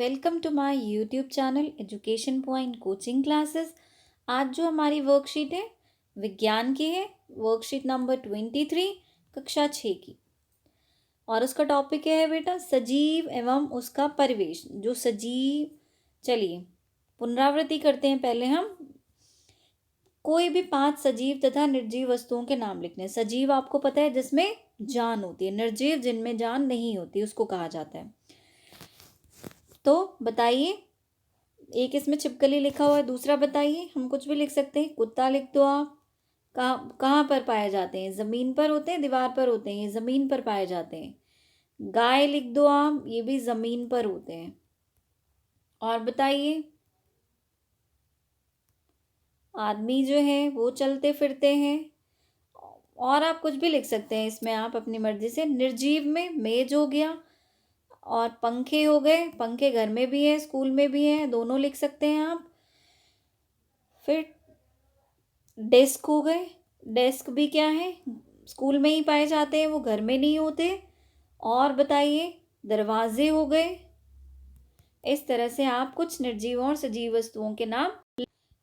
Welcome to my YouTube channel Education Point Coaching Classes. आज जो हमारी वर्कशीट है विज्ञान की है, वर्कशीट नंबर 23 कक्षा 6 की। और उसका टॉपिक क्या है बेटा? सजीव एवं उसका परिवेश। जो सजीव, चलिए पुनरावृत्ति करते हैं। पहले हम कोई भी 5 सजीव तथा निर्जीव वस्तुओं के नाम लिखने हैं। सजीव आपको पता है जिसमें जान होती है, निर्जीव जिनमें जान नहीं होती उसको कहा जाता है। तो बताइए, एक इसमें छिपकली लिखा हुआ है, दूसरा बताइए। हम कुछ भी लिख सकते हैं। कुत्ता लिख दो आप। कहाँ कहाँ पर पाए जाते हैं? ज़मीन पर होते हैं, दीवार पर होते हैं? ये ज़मीन पर पाए जाते हैं। गाय लिख दो आप, ये भी ज़मीन पर होते हैं। और बताइए, आदमी जो है वो चलते फिरते हैं। और आप कुछ भी लिख सकते हैं इसमें, आप अपनी मर्जी से। निर्जीव में मेज हो गया और पंखे हो गए। पंखे घर में भी है, स्कूल में भी है, दोनों लिख सकते हैं आप। फिर डेस्क हो गए। डेस्क भी क्या है? स्कूल में ही पाए जाते हैं, वो घर में नहीं होते। और बताइए, दरवाजे हो गए। इस तरह से आप कुछ निर्जीव और सजीव वस्तुओं के नाम।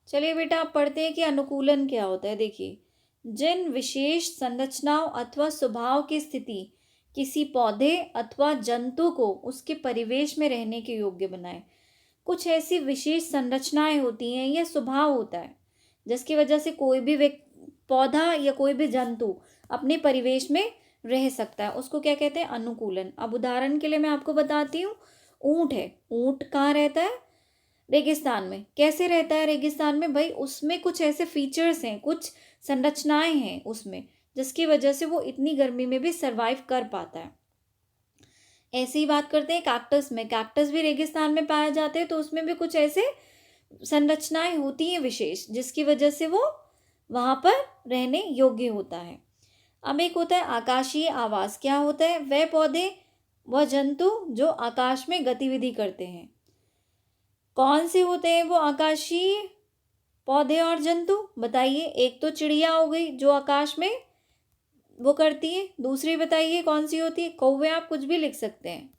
चलिए बेटा, आप पढ़ते हैं कि अनुकूलन क्या होता है। देखिए, जिन विशेष संरचनाओं अथवा स्वभाव की स्थिति किसी पौधे अथवा जंतु को उसके परिवेश में रहने के योग्य बनाए। कुछ ऐसी विशेष संरचनाएं होती हैं या स्वभाव होता है जिसकी वजह से कोई भी पौधा या कोई भी जंतु अपने परिवेश में रह सकता है, उसको क्या कहते हैं? अनुकूलन। अब उदाहरण के लिए मैं आपको बताती हूँ। ऊंट है। ऊंट कहाँ रहता है? रेगिस्तान में। कैसे रहता है रेगिस्तान में? भाई उसमें कुछ ऐसे फीचर्स हैं, कुछ संरचनाएं हैं उसमें, जिसकी वजह से वो इतनी गर्मी में भी सरवाइव कर पाता है। ऐसी ही बात करते हैं कैक्टस में। कैक्टस भी रेगिस्तान में पाए जाते हैं, तो उसमें भी कुछ ऐसे संरचनाएं होती हैं विशेष, जिसकी वजह से वो वहां पर रहने योग्य होता है। अब एक होता है आकाशीय आवास। क्या होता है? वह पौधे व जंतु जो आकाश में गतिविधि करते हैं। कौन से होते हैं वो आकाशीय पौधे और जंतु? बताइए। एक तो चिड़िया हो गई जो आकाश में वो करती है। दूसरी बताइए कौन सी होती है? कौवे। आप कुछ भी लिख सकते हैं।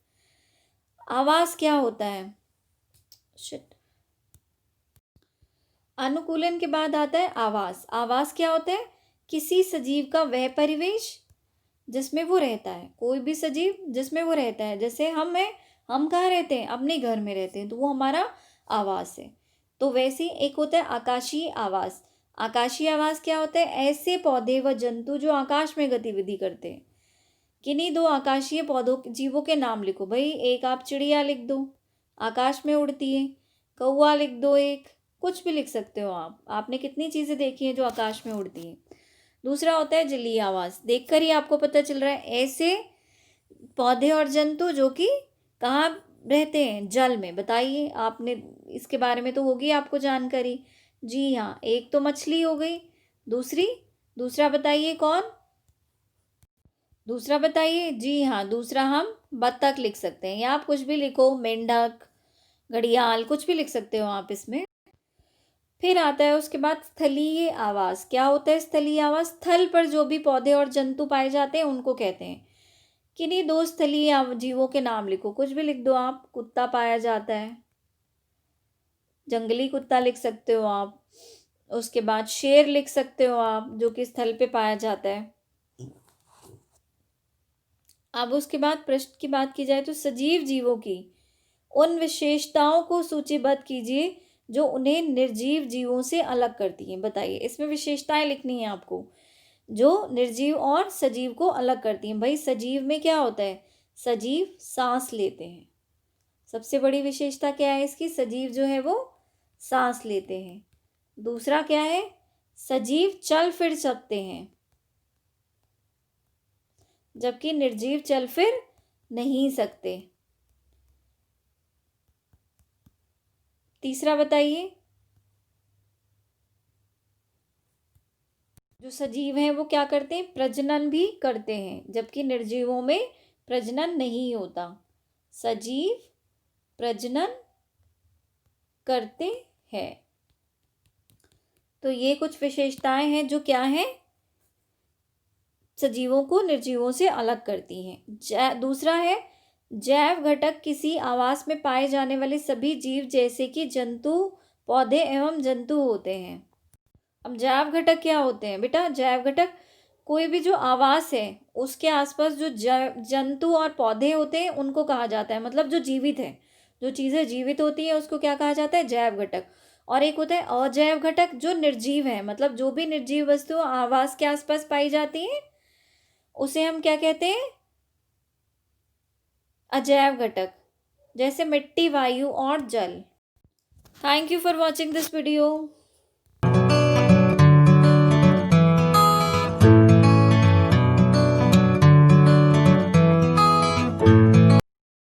आवास क्या होता है? शिट। अनुकूलन के बाद आता है आवास। आवास क्या होता है? किसी सजीव का वह परिवेश जिसमें वो रहता है। कोई भी सजीव जिसमें वो रहता है। जैसे हम हैं, हम कहाँ रहते हैं? अपने घर में रहते हैं, तो वो हमारा आवास है। तो वैसे एक होता है आकाशीय आवास। आकाशीय आवास क्या होता है? ऐसे पौधे व जंतु जो आकाश में गतिविधि करते हैं। किन्हीं दो आकाशीय पौधों जीवों के नाम लिखो। भाई एक आप चिड़िया लिख दो, आकाश में उड़ती है। कौवा लिख दो एक। कुछ भी लिख सकते हो आप। आपने कितनी चीज़ें देखी हैं जो आकाश में उड़ती हैं। दूसरा होता है जलीय आवास। देखकर ही आपको पता चल रहा है, ऐसे पौधे और जंतु जो कि कहाँ रहते हैं? जल में। बताइए, आपने इसके बारे में तो होगी आपको जानकारी। जी हाँ, एक तो मछली हो गई। दूसरा बताइए कौन? दूसरा बताइए। जी हाँ, दूसरा हम बत्तख लिख सकते हैं, या आप कुछ भी लिखो, मेंढक, घड़ियाल, कुछ भी लिख सकते हो आप इसमें। फिर आता है उसके बाद स्थलीय आवास। क्या होता है स्थलीय आवास? स्थल पर जो भी पौधे और जंतु पाए जाते हैं उनको कहते हैं। किन्हीं दो स्थलीय जीवों के नाम लिखो। कुछ भी लिख दो आप। कुत्ता पाया जाता है, जंगली कुत्ता लिख सकते हो आप। उसके बाद शेर लिख सकते हो आप, जो कि स्थल पे पाया जाता है। अब उसके बाद प्रश्न की बात की जाए तो सजीव जीवों की उन विशेषताओं को सूचीबद्ध कीजिए जो उन्हें निर्जीव जीवों से अलग करती हैं। बताइए, इसमें विशेषताएं लिखनी है आपको जो निर्जीव और सजीव को अलग करती हैं। भाई सजीव में क्या होता है? सजीव सांस लेते हैं। सबसे बड़ी विशेषता क्या है इसकी? सजीव जो है वो सांस लेते हैं। दूसरा क्या है? सजीव चल फिर सकते हैं, जबकि निर्जीव चल फिर नहीं सकते। तीसरा बताइए। जो सजीव हैं वो क्या करते हैं? प्रजनन भी करते हैं, जबकि निर्जीवों में प्रजनन नहीं होता। सजीव प्रजनन करते हैं। तो ये कुछ विशेषताएं हैं जो क्या हैं? सजीवों को निर्जीवों से अलग करती हैं। दूसरा है जैव घटक किसी आवास में पाए जाने वाले सभी जीव जैसे कि जंतु, पौधे एवं जंतु होते हैं। अब जैव घटक क्या होते हैं बेटा? जैव घटक कोई भी जो आवास है उसके आसपास जो जंतु और पौधे होते हैं उनको कहा जाता है, मतलब जो जीवित है, जो चीज़ें जीवित होती है उसको क्या कहा जाता है? जैव घटक। और एक होता है अजैव घटक जो निर्जीव है, मतलब जो भी निर्जीव वस्तु आवास के आसपास पाई जाती है उसे हम क्या कहते हैं? अजैव घटक, जैसे मिट्टी, वायु और जल। Thank you for watching this video.